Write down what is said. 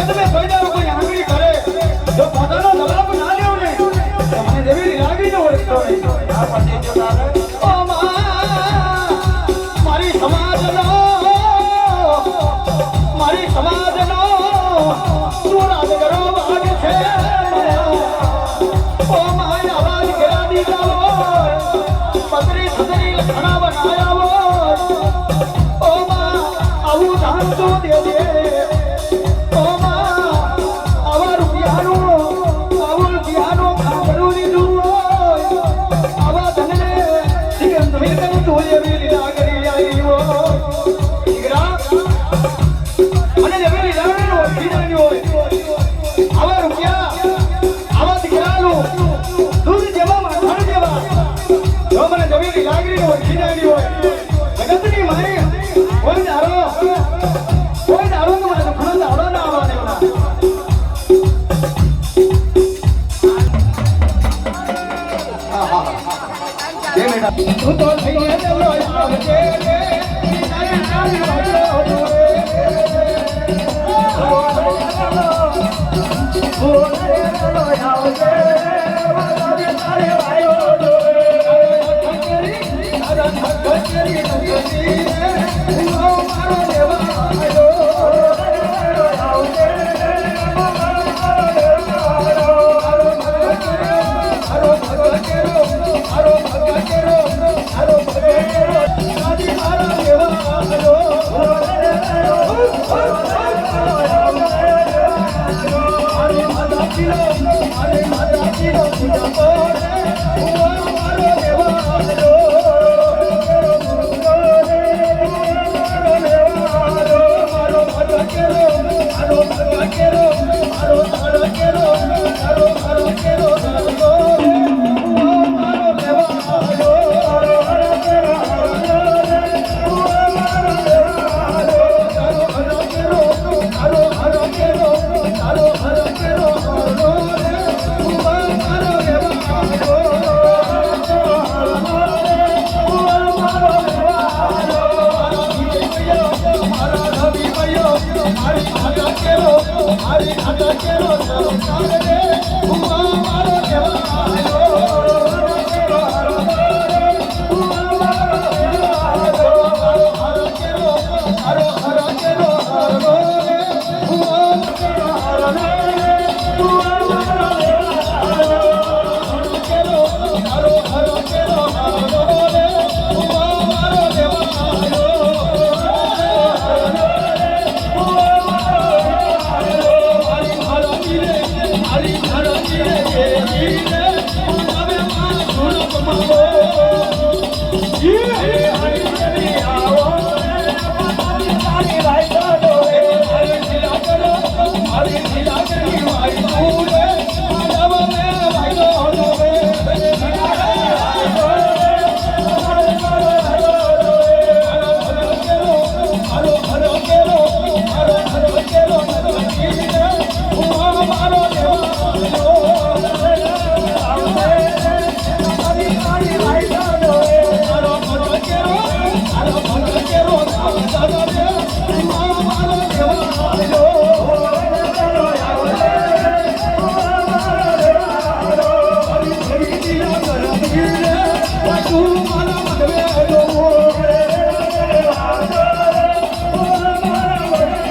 જગત મેં કોઈના કોઈ આંગળી કરે જો પોતાનો જવાબ ના લેવો ને તો મને દેવી લાગી ન હોય તો આ પછી જો તારે ઓ મારી સમાજનો સુરાજ કરો ભાગ છે ઓ માય આવાજ ઘેરા દીધા પતરી છતરી લખણા બનાયા ઓ માં આવું ધાન તો દેજે ઓ માં આવા રૂપિયાનો ખાબરું દીધું આવા ધનને સિગમ મિલકમ તું એવી લીલા કરી આવી દીકરા અને એવી લીલા ખીજાની હોય આવા રૂપિયા આવા દીકરાનું દૂધ જેવા માથાણ જેવા જો મને જમીની લાગણી હોય ખીજાની હોય જગતની મારી કોઈ દાડો તો મને દુખનો દાડો ના આવવા દેવાના જે બેટા તું તો થઈને દેવલો આવજે તારે નામ વાળો Hare Hare Hare Hare Hare